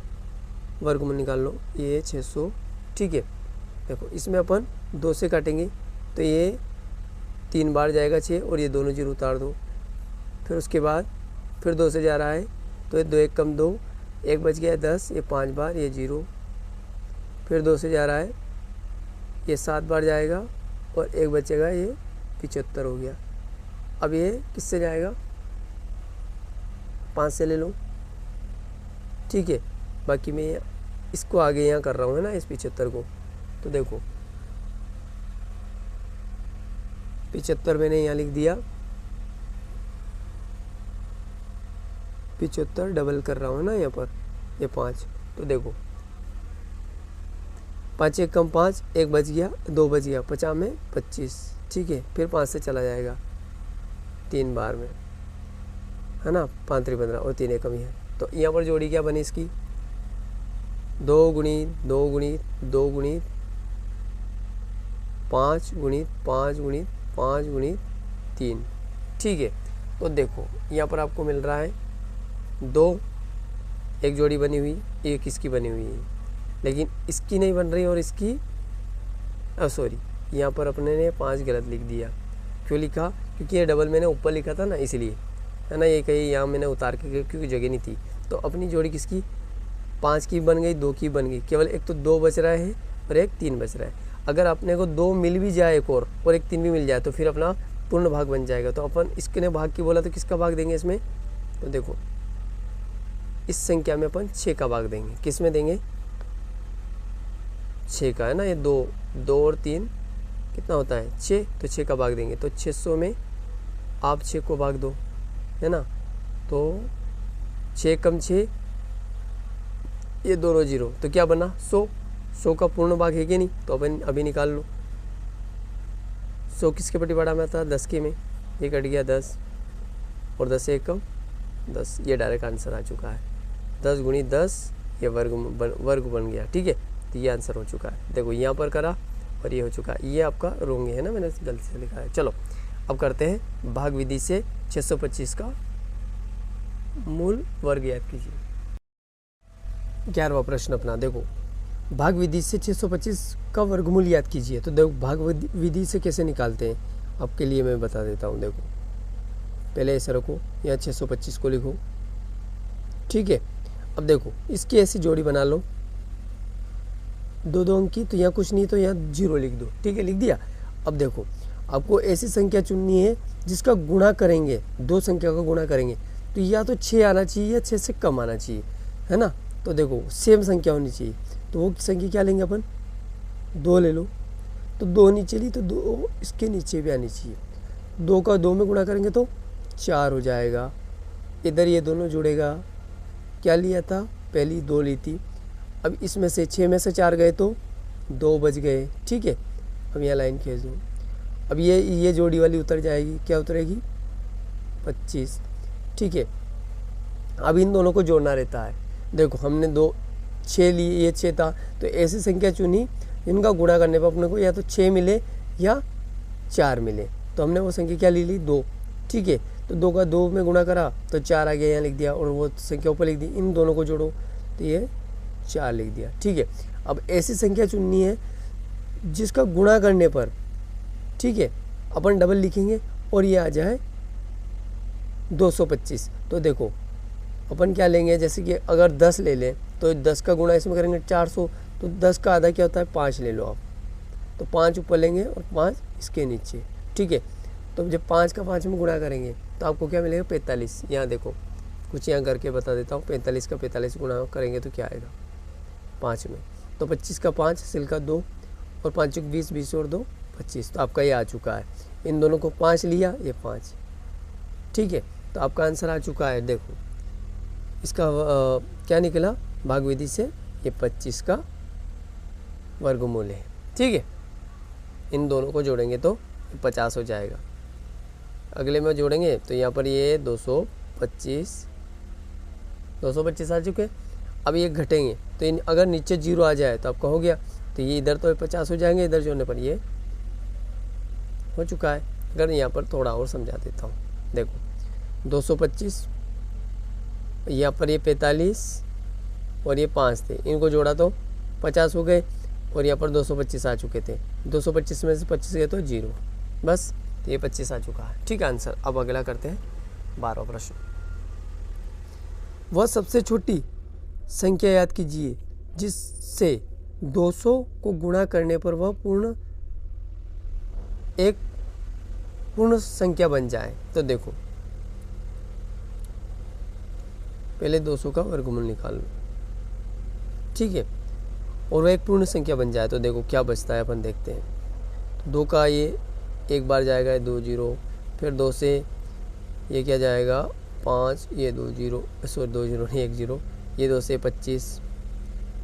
वर्गमूल निकाल लो। ये 600। ठीक है। देखो इसमें अपन 2 से काटेंगे तो ये 3 बार जाएगा 6 और ये दोनों जीरो उतार दो। फिर उसके बाद फिर 2 से जा रहा है तो ये 2 एक कम 2, 1 बच गया 10, ये 5 बार, ये 0। फिर 2 से जा रहा है, ये 7 बार जाएगा और 1 बचेगा, ये 75 हो गया। अब ये किससे जाएगा? 5 से ले लो। ठीक है। बाकी मैं इसको आगे यहाँ कर रहा हूँ है ना, इस 75 को। तो देखो 75 मैंने यहाँ लिख दिया। 75 डबल कर रहा हूँ ना यहाँ पर, ये 5। तो देखो 5 एक कम 5, 1 बच गया, 2 बच गया, 50 में 25। ठीक है। फिर 5 से चला जाएगा 3 बार में है ना, 5 3 15 और 3 एक कम ही है। तो यहाँ पर जोड़ी क्या बनी इसकी? 2 गुणी 2 गुणी 2 गुणी 5 गुणी 5 गुणी 5 गुणी 3। ठीक है। तो देखो यहाँ पर आपको मिल रहा है 2, एक जोड़ी बनी हुई, एक इसकी बनी हुई है, लेकिन इसकी नहीं बन रही और इसकी सॉरी यहाँ पर अपने ने 5 गलत लिख दिया। क्यों लिखा? क्योंकि ये डबल मैंने ऊपर लिखा था ना, इसलिए है ना। ये कहीं यहाँ मैंने उतार के क्योंकि जगह नहीं थी। तो अपनी जोड़ी किसकी? 5 की बन गई, 2 की बन गई। केवल एक तो 2 बच रहा है और एक 3 बच रहा है। अगर अपने को 2 मिल भी जाए एक और एक 3 भी मिल जाए तो फिर अपना पूर्ण भाग बन जाएगा। तो अपन इसके ने भाग की बोला तो किसका भाग देंगे इसमें? तो देखो इस संख्या में अपन 6 का भाग देंगे। किस में देंगे? 6 का है ना। ये 2 और 3 कितना होता है? 6। तो 6 का भाग देंगे। तो 600 में आप 6 को भाग दो है ना। तो 6 कम 6, ये दोनों 0। तो क्या बना? 100 का पूर्ण भाग है कि नहीं? तो अपन अभी निकाल लो। 100 किसके बटीवाड़ा में आता? 10 के में। ये कट गया 10 और 10 से 1 कम 10। ये डायरेक्ट आंसर आ चुका है। 10 गुणी 10, ये वर्ग बन गया। ठीक है। तो ये आंसर हो चुका है। देखो यहाँ पर करा और ये हो चुका है। ये आपका रोंग है ना, मैंने गलती से लिखा है। चलो अब करते हैं भाग विधि से 625 का मूल वर्ग याद कीजिए। 11वां प्रश्न अपना देखो, भाग विधि से 625 का वर्गमूल याद कीजिए। तो देखो भाग विधि से कैसे निकालते हैं आपके लिए मैं बता देता हूँ। देखो पहले ऐसे रखो, यहाँ 625 को लिखो। ठीक है। अब देखो इसकी ऐसी जोड़ी बना लो, 2 अंक की। तो यहाँ कुछ नहीं तो यहाँ 0 लिख दो। ठीक है, लिख दिया। अब देखो आपको ऐसी संख्या चुननी है जिसका गुणा करेंगे, 2 संख्या का गुणा करेंगे तो या तो 6 आना चाहिए या 6 से कम आना चाहिए है ना। तो देखो सेम संख्या होनी चाहिए। तो वो संख्या क्या लेंगे अपन? 2 ले लो। तो 2 नीचे ली तो 2 इसके नीचे भी आनी चाहिए। 2 का 2 में गुणा करेंगे तो 4 हो जाएगा। इधर ये दोनों जुड़ेगा। क्या लिया था? पहली 2 ली थी। अब इसमें से 6 में से 4 गए तो 2 बच गए। ठीक है। अब यहाँ लाइन खींच दो। अब ये जोड़ी वाली उतर जाएगी। क्या उतरेगी? 25। ठीक है। अब इन दोनों को जोड़ना रहता है। देखो हमने 6 लिए, ये 6 था, तो ऐसी संख्या चुनी जिनका गुणा करने पर अपने को या तो 6 मिले या 4 मिले। तो हमने वो संख्या क्या ली 2। ठीक है, तो 2 का 2 में गुणा करा तो 4 आ गया, यहाँ लिख दिया, और वो संख्या ऊपर लिख दी। इन दोनों को जोड़ो तो ये 4 लिख दिया। ठीक है, अब ऐसी संख्या चुननी है जिसका गुणा करने पर, ठीक है, अपन डबल लिखेंगे और ये आ जाए 225। तो देखो अपन क्या लेंगे, जैसे कि अगर 10 ले लें तो 10 का गुणा इसमें करेंगे 400, तो 10 का आधा क्या होता है 5 ले लो आप, तो 5 ऊपर लेंगे और 5 इसके नीचे। ठीक है, तो जब 5 का 5 में गुणा करेंगे तो आपको क्या मिलेगा 45। यहाँ देखो कुछ यहाँ करके बता देता हूँ, 45 का 45 गुणा करेंगे तो क्या आएगा 5 में, तो 25 का 5 सिल का 2 और 5 20, 20 और 2 25, तो आपका ये आ चुका है। इन दोनों को 5 लिया, ये 5। ठीक है, तो आपका आंसर आ चुका है। देखो इसका क्या निकला भाग विधि से, ये 25 का वर्गमूल है। ठीक है, इन दोनों को जोड़ेंगे तो 50 हो जाएगा। अगले में जोड़ेंगे तो यहाँ पर ये 225 आ चुके। अब ये घटेंगे तो इन अगर नीचे 0 आ जाए तो आपका हो गया, तो ये इधर तो 50 हो जाएंगे, इधर जोड़ने पर ये हो चुका है। अगर यहाँ पर थोड़ा और समझा देता हूँ, देखो 225, यहाँ पर ये 45 और ये 5 थे, इनको जोड़ा तो 50 हो गए, और यहाँ पर 225 आ चुके थे। 225 में से 25 गए तो 0, बस, तो ये 25 आ चुका है। ठीक है आंसर। अब अगला करते हैं 12वां प्रश्न। वह सबसे छोटी संख्या याद कीजिए जिससे 200 को गुणा करने पर वह एक पूर्ण संख्या बन जाए। तो देखो पहले 200 का वर्गमूल निकाल लो, ठीक है, और वह एक पूर्ण संख्या बन जाए। तो देखो क्या बचता है, अपन देखते हैं। तो 2 का ये एक बार जाएगा 2 0, फिर 2 से ये क्या जाएगा 5, ये 2 0, सॉरी 2 0 नहीं 1 0, ये 2 से 25,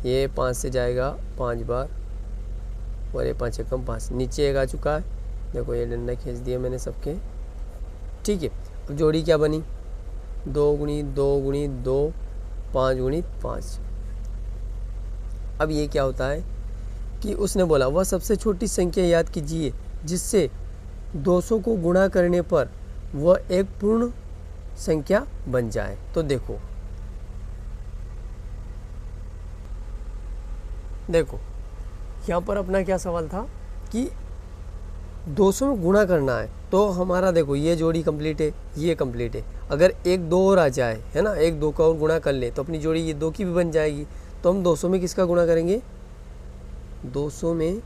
ये 5 से जाएगा 5 बार, और ये 5 कम 5, नीचे 1 आ चुका है। देखो ये डंडा खींच दिया मैंने सबके। ठीक है, अब जोड़ी क्या बनी 2 गुणी 2 गुणी 2, 5 गुणी 5। अब ये क्या होता है कि उसने बोला वह सबसे छोटी संख्या याद कीजिए जिससे 200 को गुणा करने पर वह एक पूर्ण संख्या बन जाए। तो देखो यहाँ पर अपना क्या सवाल था कि 200 में गुणा करना है, तो हमारा देखो ये जोड़ी कंप्लीट है, ये कंप्लीट है। अगर 1 2 और आ जाए, है ना, 1 2 का और गुणा कर ले तो अपनी जोड़ी ये 2 की भी बन जाएगी। तो हम 200 में किसका गुणा करेंगे, 200 में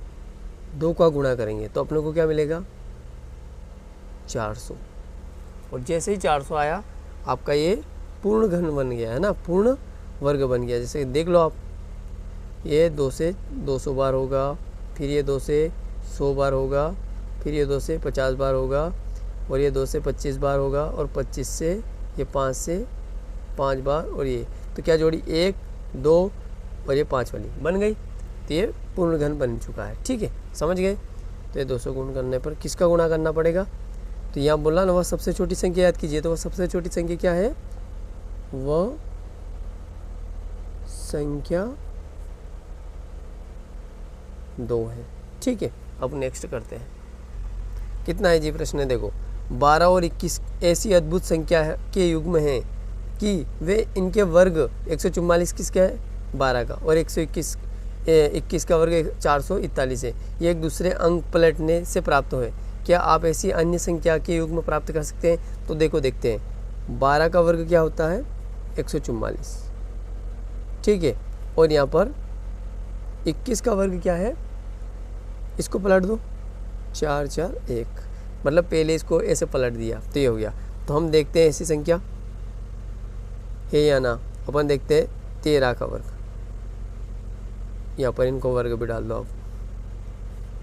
2 का गुणा करेंगे तो अपने को क्या मिलेगा 400, और जैसे ही 400 आया आपका ये पूर्ण घन बन गया, है ना, पूर्ण वर्ग बन गया। जैसे देख लो आप, ये 2 से 200 बार होगा, फिर ये 2 से 100 बार होगा, फिर ये 2 से 50 बार होगा, और ये 2 से 25 बार होगा, और 25 से ये 5 से 5 बार, और ये तो क्या जोड़ी 1 2 और ये 5 वाली बन गई। तो ये पूर्ण घन बन चुका है। ठीक है, समझ गए। तो ये 200 गुण करने पर किसका गुणा करना पड़ेगा, तो यहाँ बोला ना वह सबसे छोटी संख्या याद कीजिए। तो वह सबसे छोटी संख्या क्या है, वह संख्या 2 है। ठीक है, अब नेक्स्ट करते हैं। कितना है जी प्रश्न, देखो 12 और 21 ऐसी अद्भुत संख्या है के युग्म हैं कि वे इनके वर्ग 144 किसका है 12 का, और 121 का वर्ग 441 है। ये एक दूसरे अंक पलटने से प्राप्त हुए। क्या आप ऐसी अन्य संख्या के युग्म प्राप्त कर सकते हैं। तो देखो देखते हैं, 12 का वर्ग क्या होता है 144, ठीक है, और यहाँ पर 21 का वर्ग क्या है, इसको पलट दो 4 4 1, मतलब पहले इसको ऐसे पलट दिया तो ये हो गया। तो हम देखते हैं ऐसी संख्या है या ना, अपन देखते हैं 13 का वर्ग, यहाँ पर इनको वर्ग भी डाल दो आप।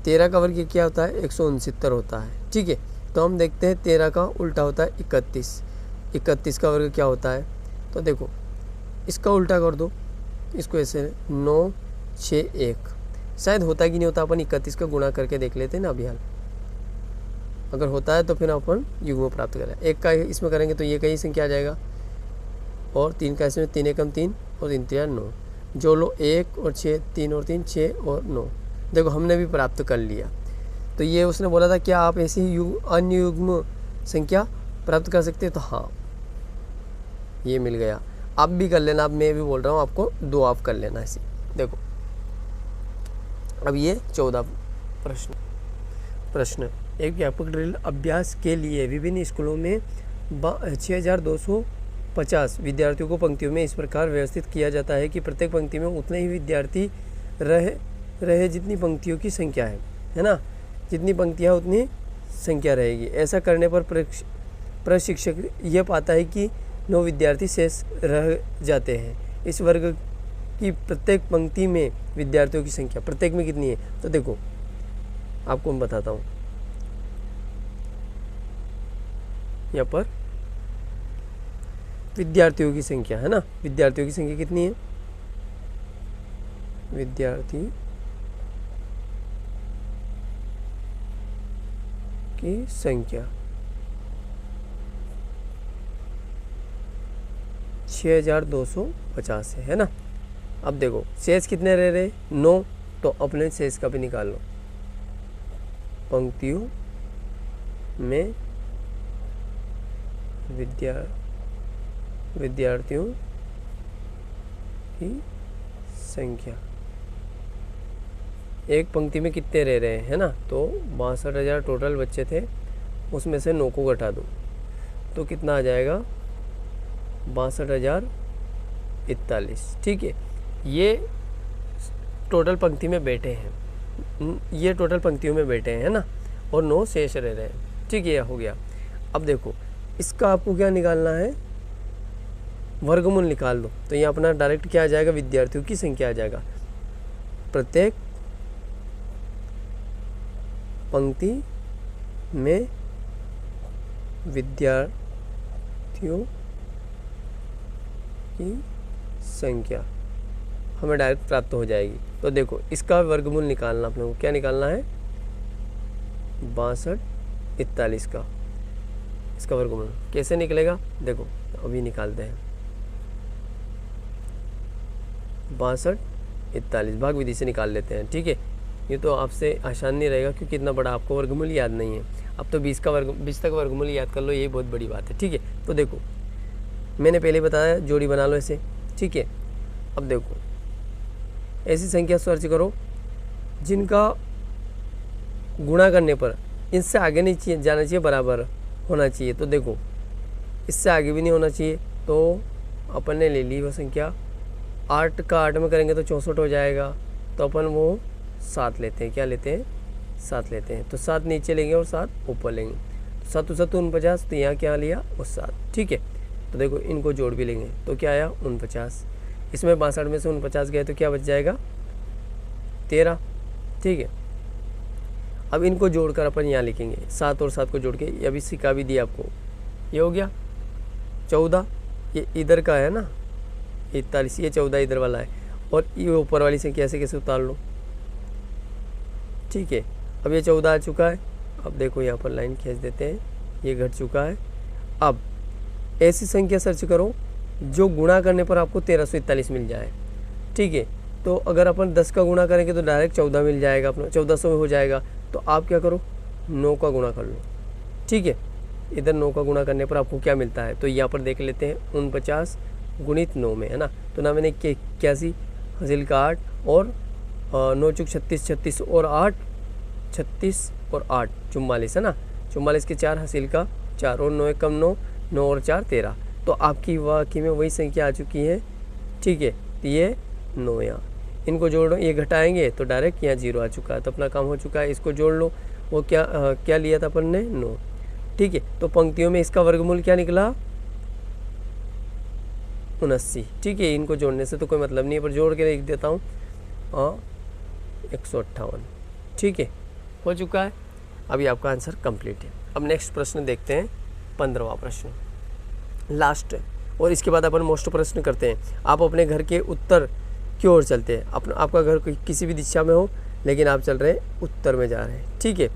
13 का वर्ग क्या होता है 169 होता है। ठीक है, तो हम देखते हैं 13 का उल्टा होता है 31। 31 का वर्ग क्या होता है, तो देखो इसका उल्टा कर दो, इसको ऐसे 9 6 1, शायद होता कि नहीं होता, अपन 31 का गुणा करके देख लेते हैं ना अभी हाल। अगर होता है तो फिर अपन युग्म प्राप्त करें। 1 का इसमें करेंगे तो ये कई संख्या आ जाएगा, और 3 का इसमें 3 एकम 3 और 3 3 9, जो लो 1 और 6, 3 और 3 6 और 9। देखो हमने भी प्राप्त कर लिया। तो ये उसने बोला था क्या आप ऐसी अन्य युग्म संख्या प्राप्त कर सकते हैं, तो हाँ ये मिल गया। आप भी कर लेना, अब मैं भी बोल रहा हूँ आपको, 2 आप कर लेना ऐसे। देखो अब ये 14 प्रश्न। एक व्यापक ड्रिल अभ्यास के लिए विभिन्न स्कूलों में 6250 विद्यार्थियों को पंक्तियों में इस प्रकार व्यवस्थित किया जाता है कि प्रत्येक पंक्ति में उतने ही विद्यार्थी रहे जितनी पंक्तियों की संख्या है ना, जितनी पंक्तियाँ उतनी संख्या रहेगी। ऐसा करने पर प्रशिक्षक यह पाता है कि 9 विद्यार्थी शेष रह जाते हैं। इस वर्ग की प्रत्येक पंक्ति में विद्यार्थियों की संख्या प्रत्येक में कितनी है, तो देखो आपको मैं बताता हूँ। यहाँ पर विद्यार्थियों की संख्या है ना, विद्यार्थियों की संख्या कितनी है, विद्यार्थी की संख्या 6250 है ना। अब देखो शेष कितने रह रहे, 9, तो अपने शेष का भी निकाल लो। पंक्तियों में विद्यार्थियों की संख्या, एक पंक्ति में कितने रह रहे हैं ना, तो 62,000 टोटल बच्चे थे, उसमें से 9 को घटा दो तो कितना आ जाएगा, 62,041। ठीक है, ये टोटल पंक्ति में बैठे हैं, ये टोटल पंक्तियों में बैठे हैं ना, और 9 शेष रह रहे हैं। ठीक है, हो गया। अब देखो इसका आपको क्या निकालना है, वर्गमूल निकाल दो। तो ये अपना डायरेक्ट क्या आ जाएगा, विद्यार्थियों की संख्या आ जाएगा। प्रत्येक पंक्ति में विद्यार्थियों की संख्या हमें डायरेक्ट प्राप्त हो जाएगी। तो देखो इसका वर्गमूल निकालना अपने को, क्या निकालना है, 6241 का इसका वर्गमूल कैसे निकलेगा, देखो अभी निकालते हैं। 6241 भाग विधि से निकाल लेते हैं। ठीक है, ये तो आपसे आसान नहीं रहेगा क्योंकि इतना बड़ा आपको वर्गमूल याद नहीं है। अब तो 20 तक वर्गमूल याद कर लो, ये बहुत बड़ी बात है। ठीक है, तो देखो मैंने पहले बताया जोड़ी बना लो ऐसे। ठीक है, अब देखो ऐसी संख्या सर्च करो जिनका गुणा करने पर इनसे आगे नहीं चाहिए जाना चाहिए, बराबर होना चाहिए। तो देखो इससे आगे भी नहीं होना चाहिए, तो अपन ने ले ली वो संख्या। 8 का 8 में करेंगे तो 64 हो जाएगा, तो अपन वो 7 लेते हैं। क्या लेते हैं, 7 लेते हैं। तो 7 नीचे लेंगे और 7 ऊपर लेंगे। 7 7 49, तो यहाँ क्या लिया, वो 7। ठीक है, तो देखो इनको जोड़ भी लेंगे तो क्या आया, 49। इसमें 62 में से 49 गए तो क्या बच जाएगा, 13। ठीक है, अब इनको जोड़कर अपन यहाँ लिखेंगे, 7 और 7 को जोड़ के, ये अभी सिक्का भी दिया आपको, ये हो गया 14। ये इधर का है ना 41, ये 14 इधर वाला है, और ये ऊपर वाली संख्या से कैसे उतार लो। ठीक है, अब ये 14 आ चुका है। अब देखो यहाँ पर लाइन खींच देते हैं, ये घट चुका है। अब ऐसी संख्या सर्च करो जो गुणा करने पर आपको 1341 मिल जाए। ठीक है, तो अगर अपन 10 का गुणा करेंगे तो डायरेक्ट 14 मिल जाएगा, अपना 1400 में हो जाएगा। तो आप क्या करो, 9 का गुणा कर लो। ठीक है, इधर 9 का गुणा करने पर आपको क्या मिलता है, तो यहाँ पर देख लेते हैं, 49 गुणित 9 में है ना। तो ना मैंने 81 हासिल का 8 और 9 चुक 36, 36 और 8 36 और 8 44 है ना। 44 के 4 हासिल का 4 और 9 कम 9, 9 और 4 13। तो आपकी वाकई में वही संख्या आ चुकी है। ठीक है, तो ये 9 यहाँ, इनको जोड़ो, ये घटाएंगे तो डायरेक्ट यहाँ 0 आ चुका है, तो अपना काम हो चुका है। इसको जोड़ लो, वो क्या लिया था अपन ने, 9। ठीक है, तो पंक्तियों में इसका वर्गमूल क्या निकला, 79। ठीक है, इनको जोड़ने से तो कोई मतलब नहीं है, पर जोड़ के लिख देता हूँ 158। ठीक है, हो चुका है। अभी आपका आंसर कंप्लीट है। अब नेक्स्ट प्रश्न देखते हैं, 15वां प्रश्न लास्ट, और इसके बाद अपन मोस्ट प्रश्न करते हैं। आप अपने घर के उत्तर की ओर चलते हैं। आपका घर किसी भी दिशा में हो, लेकिन आप चल रहे हैं उत्तर में जा रहे हैं। ठीक है,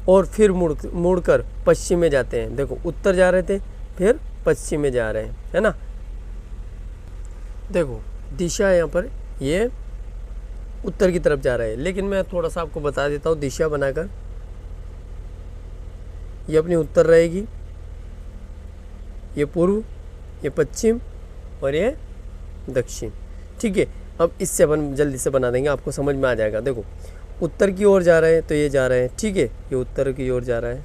और फिर मुड़कर पश्चिम में जाते हैं। देखो उत्तर जा रहे थे, फिर पश्चिम में जा रहे हैं, है ना। देखो दिशा यहाँ पर ये उत्तर की तरफ जा रहा है, लेकिन मैं थोड़ा सा आपको बता देता हूँ दिशा बनाकर। ये अपनी उत्तर रहेगी, ये पूर्व, ये पश्चिम और ये दक्षिण। ठीक है, अब इससे अपन जल्दी से बना देंगे, आपको समझ में आ जाएगा। देखो उत्तर की ओर जा रहे हैं तो ये जा रहे हैं, ठीक है, ये उत्तर की ओर जा रहा है,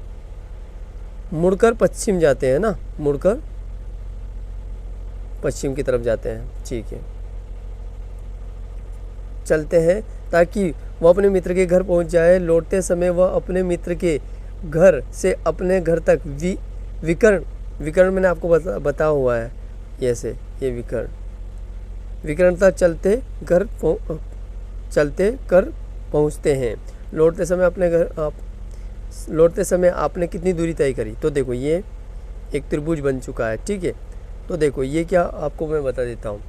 मुड़कर पश्चिम जाते हैं ना, मुड़कर पश्चिम की तरफ जाते हैं। ठीक है, चलते हैं ताकि वह अपने मित्र के घर पहुंच जाए। लौटते समय वह अपने मित्र के घर से अपने घर तक विकर्ण, विकर्ण मैंने आपको बता हुआ है, ऐसे ये विकर्णता चलते कर पहुंचते हैं। लौटते समय आपने कितनी दूरी तय करी? तो देखो ये एक त्रिभुज बन चुका है। ठीक है, तो देखो ये क्या आपको मैं बता देता हूँ,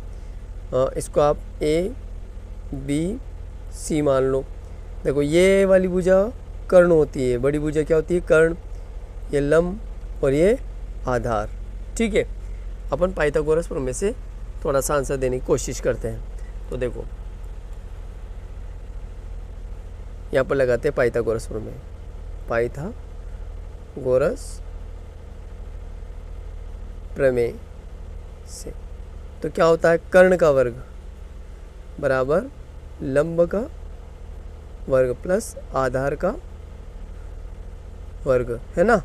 इसको आप ए बी सी मान लो। देखो ये वाली भुजा कर्ण होती है, बड़ी भुजा क्या होती है? कर्ण। ये लंब और ये आधार। ठीक है, अपन पाइथागोरस प्रमेय से थोड़ा सा आंसर देने की कोशिश करते हैं। तो देखो यहाँ पर लगाते हैं पाइथागोरस प्रमेय, पाइथागोरस प्रमेय से। तो क्या होता है? कर्ण का वर्ग बराबर लंब का वर्ग प्लस आधार का वर्ग, है ना,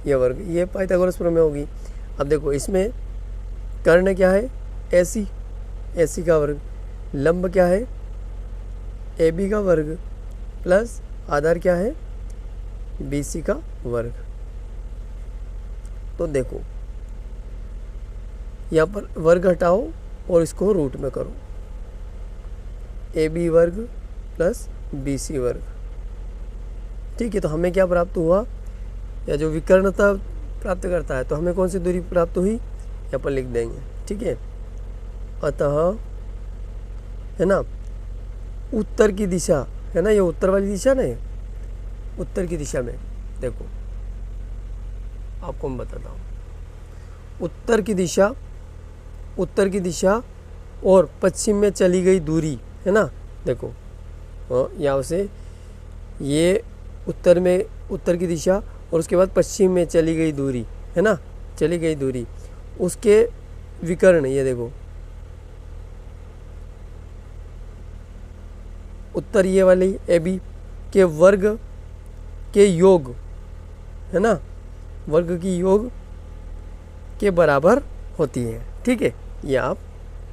ये वर्ग, ये पाइथागोरस प्रमेय होगी। अब देखो इसमें कर्ण क्या है? एसी, एसी का वर्ग, लंब क्या है? ए बी का वर्ग प्लस आधार क्या है? बी सी का वर्ग। तो देखो यहाँ पर वर्ग हटाओ और इसको रूट में करो, ए बी वर्ग प्लस बी सी वर्ग। ठीक है, तो हमें क्या प्राप्त हुआ? या जो विकर्णता प्राप्त करता है, तो हमें कौन सी दूरी प्राप्त हुई? यहाँ पर लिख देंगे। ठीक है, अतः, है ना, उत्तर की दिशा, है ना, ये उत्तर वाली दिशा ना, ये उत्तर की दिशा में, देखो आपको मैं बताता हूँ, उत्तर की दिशा और पश्चिम में चली गई दूरी, है ना, देखो यहाँ से ये उत्तर की दिशा और उसके बाद पश्चिम में चली गई दूरी, है ना, चली गई दूरी, उसके विकर्ण, ये देखो उत्तर ये वाली ए बी के वर्ग के योग, है ना, वर्ग की योग के बराबर होती है। ठीक है, ये आप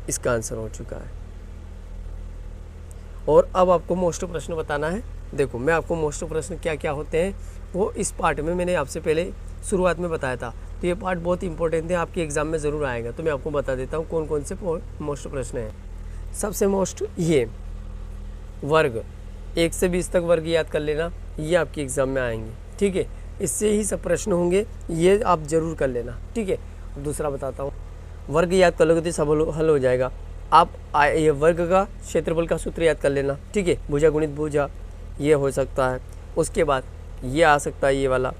इसका आंसर हो चुका है। और अब आपको मोस्ट प्रश्न बताना है। देखो मैं आपको मोस्ट प्रश्न क्या क्या होते हैं वो इस पार्ट में मैंने आपसे पहले शुरुआत में बताया था, तो ये पार्ट बहुत इंपॉर्टेंट है, आपके एग्जाम में ज़रूर आएगा। तो मैं आपको बता देता हूँ कौन कौन से मोस्ट प्रश्न हैं। सबसे मोस्ट ये वर्ग, 1 से 20 तक वर्ग याद कर लेना, ये आपके एग्ज़ाम में आएंगे। ठीक है, इससे ही सब प्रश्न होंगे, ये आप ज़रूर कर लेना। ठीक है, दूसरा बताता हूँ, वर्ग याद कर लोगे तो सब हल हो जाएगा। आप ये वर्ग का क्षेत्रफल का सूत्र याद कर लेना। ठीक है, भुजा गुणित भुजा ये हो सकता है। उसके बाद ये आ सकता है, ये वाला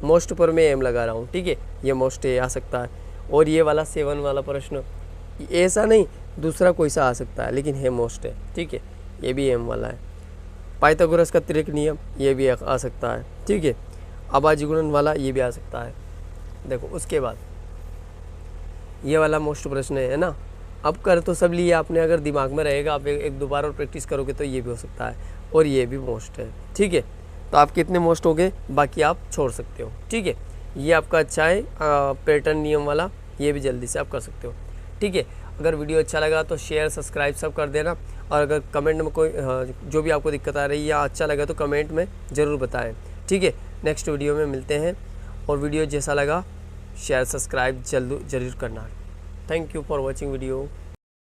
मोस्ट पर मैं एम लगा रहा हूँ। ठीक है, ये मोस्ट आ सकता है। और ये वाला 7 वाला प्रश्न ऐसा नहीं, दूसरा कोई सा आ सकता है, लेकिन है मोस्ट है। ठीक है, ये भी एम वाला है। पाइथागोरस का त्रिक नियम ये भी आ सकता है। ठीक है, अभाज्य गुणन वाला ये भी आ सकता है। देखो उसके बाद ये वाला मोस्ट प्रश्न है ना, अब कर तो सब लिए आपने, अगर दिमाग में रहेगा, आप एक दो बार और प्रैक्टिस करोगे तो ये भी हो सकता है, और ये भी मोस्ट है। ठीक है, तो आप कितने मोस्ट हो गए, बाकी आप छोड़ सकते हो। ठीक है, ये आपका अच्छा है पैटर्न नियम वाला, ये भी जल्दी से आप कर सकते हो। ठीक है, अगर वीडियो अच्छा लगा तो शेयर सब्सक्राइब सब कर देना, और अगर कमेंट में कोई जो भी आपको दिक्कत आ रही है या अच्छा लगा तो कमेंट में ज़रूर बताएं। ठीक है, नेक्स्ट वीडियो में मिलते हैं, और वीडियो जैसा लगा शेयर सब्सक्राइब जरूर करना। Thank you for watching video.